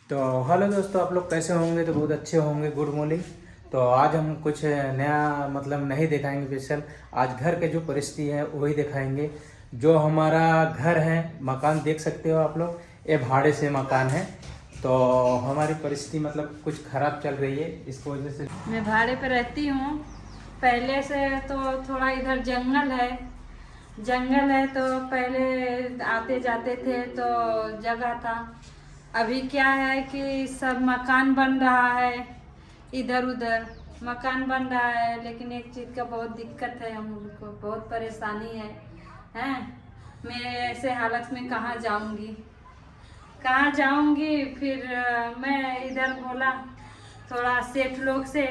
तो हेलो दोस्तों, आप लोग कैसे होंगे? तो बहुत अच्छे होंगे। Good morning. तो आज हम कुछ नया मतलब नहीं दिखाएंगे स्पेशल। आज घर के जो परिस्थिति है वही दिखाएंगे। जो हमारा घर है, मकान देख सकते हो आप लोग, ये भाड़े से मकान है। तो हमारी परिस्थिति मतलब कुछ ख़राब चल रही है, इसकी वजह से मैं भाड़े पे रहती हूँ। पहले से तो थोड़ा इधर जंगल है तो पहले आते जाते थे तो जगह था। अभी क्या है कि सब मकान बन रहा है, इधर उधर मकान बन रहा है। लेकिन एक चीज़ का बहुत दिक्कत है, हम लोग को बहुत परेशानी है। हैं, मैं ऐसे हालत में कहाँ जाऊंगी फिर मैं इधर बोला थोड़ा सेठ लोग से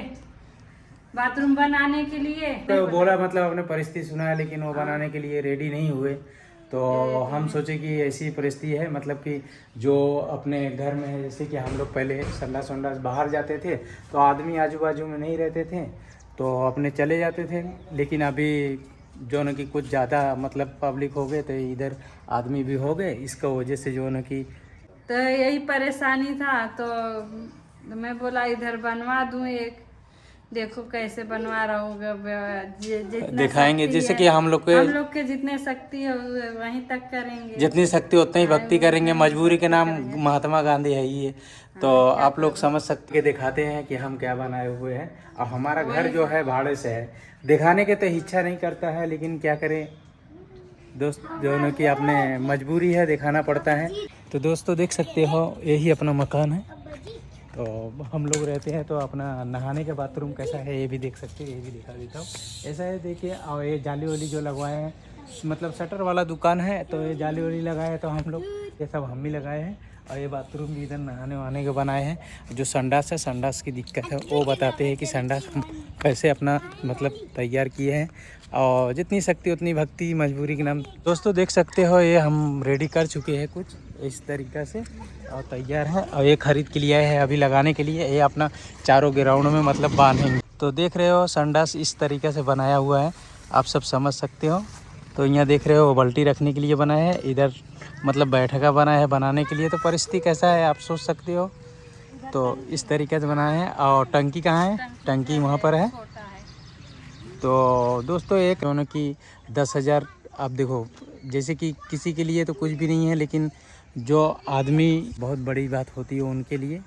बाथरूम बनाने के लिए तो बोला मतलब अपने परिस्थिति सुना है, लेकिन वो हाँ। बनाने के लिए रेडी नहीं हुए। तो हम सोचे कि ऐसी परिस्थिति है, मतलब कि जो अपने घर में है, जैसे कि हम लोग पहले संडास वंडास बाहर जाते थे तो आदमी आजू बाजू में नहीं रहते थे, तो अपने चले जाते थे। लेकिन अभी जो न कि कुछ ज़्यादा मतलब पब्लिक हो गए, तो इधर आदमी भी हो गए, इसका वजह से जो न कि तो यही परेशानी था। तो मैं बोला इधर बनवा दूं एक, देखो कैसे बनवा रहा हूँ। जितना दिखाएंगे। शक्ति जैसे है, कि हम लोग के जितने शक्ति है वहीं तक करेंगे। जितनी शक्ति उतनी हाँ, भक्ति करेंगे। उतना ही मजबूरी के भक्ति नाम करेंगे। महात्मा गांधी है ही है। तो हाँ, क्या आप लोग करूं। समझ सकते के दिखाते हैं कि हम क्या बनाए हुए हैं। और हमारा घर वही जो है भाड़े से है, दिखाने के तो इच्छा नहीं करता है, लेकिन क्या करें दोस्त, जो है कि अपने मजबूरी है, दिखाना पड़ता है। तो दोस्तों देख सकते हो, यही अपना मकान है। तो हम लोग रहते हैं, तो अपना नहाने का बाथरूम कैसा है ये भी देख सकते हैं, ये भी दिखा देता हूँ। ऐसा है देखिए। और ये जाली वाली जो लगवाए हैं, मतलब शटर वाला दुकान है, तो ये जाली वाली लगाए हैं तो हम लोग, ये सब हम ही लगाए हैं। और ये बाथरूम भी इधर नहाने वहाने के बनाए हैं। जो संडास है, संडास की दिक्कत है, वो बताते हैं कि संडास हम कैसे अपना मतलब तैयार किए हैं। और जितनी शक्ति उतनी भक्ति, मजबूरी के नाम। दोस्तों देख सकते हो, ये हम रेडी कर चुके हैं कुछ इस तरीक़ा से, और तैयार है। और ये खरीद के लिए आए हैं अभी लगाने के लिए। ये अपना चारों ग्राउंड में मतलब बांधेंगे। तो देख रहे हो संडास इस तरीक़े से बनाया हुआ है, आप सब समझ सकते हो। तो यहाँ देख रहे हो बाल्टी रखने के लिए बना है, इधर मतलब बैठका बना है बनाने के लिए। तो परिस्थिति कैसा है आप सोच सकते हो। तो इस तरीके से बना है। और टंकी कहाँ है? टंकी वहाँ पर है। तो दोस्तों एक दोनों की 10,000। आप देखो, जैसे कि किसी के लिए तो कुछ भी नहीं है, लेकिन जो आदमी बहुत बड़ी बात होती है उनके लिए।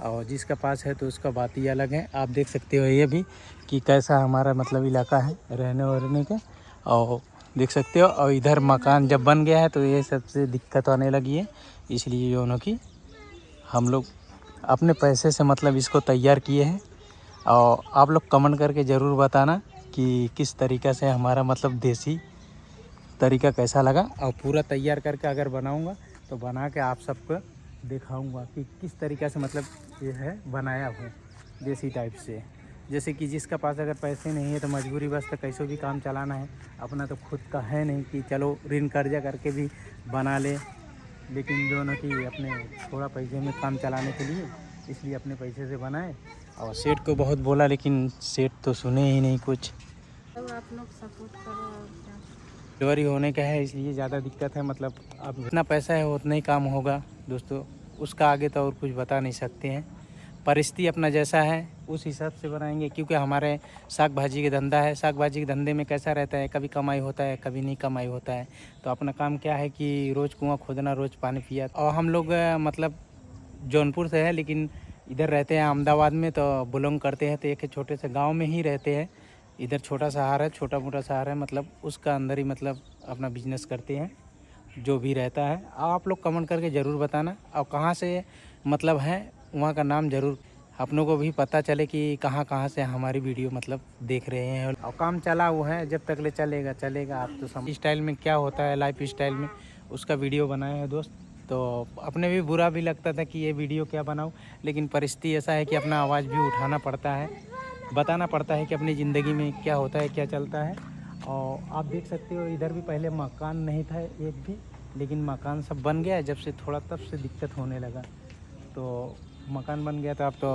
और जिसका पास है तो उसका बात ही अलग है। आप देख सकते हो ये भी कि कैसा हमारा मतलब इलाका है रहने वहने का। और देख सकते हो, और इधर मकान जब बन गया है तो ये सबसे दिक्कत आने लगी है। इसलिए जो कि हम लोग अपने पैसे से मतलब इसको तैयार किए हैं। और आप लोग कमेंट करके ज़रूर बताना कि किस तरीक़ा से हमारा मतलब देसी तरीका कैसा लगा। और पूरा तैयार करके अगर बनाऊंगा तो बना के आप सबको दिखाऊंगा कि किस तरीक़ा से मतलब ये है बनाया हुआ देसी टाइप से। जैसे कि जिसका पास अगर पैसे नहीं है तो मजबूरी बस, तो कैसे भी काम चलाना है। अपना तो खुद का है नहीं कि चलो ऋण कर्जा करके भी बना ले, लेकिन जो ना कि अपने थोड़ा पैसे में काम चलाने के लिए, इसलिए अपने पैसे से बनाए। और सेठ को बहुत बोला, लेकिन सेठ तो सुने ही नहीं कुछ। तो आप लोग सपोर्ट करो और क्या। डिलीवरी होने का है, इसलिए ज़्यादा दिक्कत है। मतलब अब जितना पैसा है उतना ही काम होगा दोस्तों, उसका आगे तो और कुछ बता नहीं सकते हैं। परिस्थिति अपना जैसा है उस हिसाब से बनाएंगे, क्योंकि हमारे साग भाजी का धंधा है। साग भाजी के धंधे में कैसा रहता है, कभी कमाई होता है कभी नहीं कमाई होता है। तो अपना काम क्या है कि रोज़ कुआं खोदना, रोज़ पानी पिया। और हम लोग मतलब जौनपुर से है, लेकिन इधर रहते हैं अहमदाबाद में, तो बिलोंग करते हैं। तो एक छोटे से गाँव में ही रहते हैं। इधर छोटा शहर है, छोटा मोटा शहर है, मतलब उसका अंदर ही मतलब अपना बिजनेस करते हैं। जो भी रहता है आप लोग कमेंट करके ज़रूर बताना। और कहाँ से मतलब है वहाँ का नाम ज़रूर अपनों को भी पता चले कि कहाँ कहाँ से हमारी वीडियो मतलब देख रहे हैं। और काम चला हुआ है, जब तक ले चलेगा। आप तो समझ स्टाइल में क्या होता है, लाइफ स्टाइल में उसका वीडियो बनाया है दोस्त। तो अपने भी बुरा भी लगता था कि ये वीडियो क्या बनाऊँ, लेकिन परिस्थिति ऐसा है कि अपना आवाज़ भी उठाना पड़ता है, बताना पड़ता है कि अपनी ज़िंदगी में क्या होता है, क्या चलता है। और आप देख सकते हो इधर भी पहले मकान नहीं था एक भी, लेकिन मकान सब बन गया है जब से, थोड़ा तब से दिक्कत होने लगा। तो मकान बन गया तो अब तो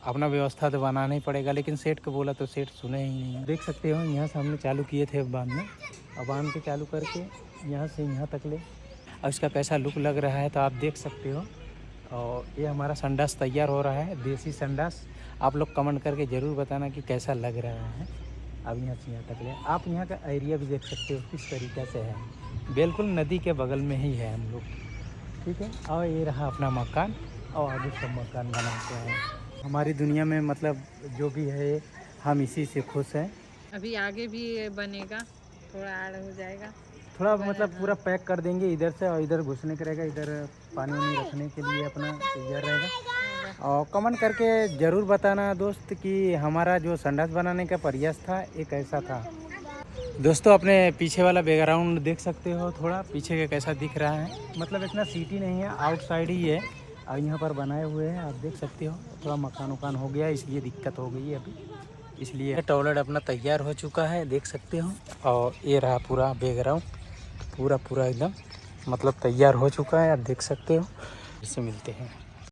अपना व्यवस्था तो बनाना ही पड़ेगा। लेकिन सेठ को बोला तो सेठ सुने ही नहीं। देख सकते हो यहाँ से हमने चालू किए थे बांधने, अब बांध के चालू करके यहाँ से यहाँ तक ले। और इसका कैसा लुक लग रहा है तो आप देख सकते हो। और ये हमारा संडास तैयार हो रहा है, देसी संडास। आप लोग कमेंट करके ज़रूर बताना कि कैसा लग रहा है। अब यहाँ से यहाँ तक ले आप यहाँ का एरिया भी देख सकते हो किस तरीक़े से है, बिल्कुल नदी के बगल में ही है हम लोग, ठीक है। और ये रहा अपना मकान, और आगे सब मकान बनाते हैं। हमारी दुनिया में मतलब जो भी है हम इसी से खुश हैं। अभी आगे भी बनेगा, थोड़ा ऐड हो जाएगा, थोड़ा मतलब पूरा पैक कर देंगे इधर से, और इधर घुसने का रहेगा, इधर पानी वानी रखने के लिए अपना तैयार रहेगा। और कमेंट करके ज़रूर बताना दोस्त कि हमारा जो संडास बनाने का प्रयास था ये कैसा था। दोस्तों अपने पीछे वाला बैकग्राउंड देख सकते हो, थोड़ा पीछे का कैसा दिख रहा है, मतलब इतना सिटी नहीं है, आउटसाइड ही है। और यहाँ पर बनाए हुए हैं, आप देख सकते हो। थोड़ा मकान वकान हो गया इसलिए दिक्कत हो गई है अभी, इसलिए टॉयलेट अपना तैयार हो चुका है, देख सकते हो। और ये रहा पूरा बैकग्राउंड, पूरा एकदम मतलब तैयार हो चुका है, आप देख सकते हो। इससे मिलते हैं।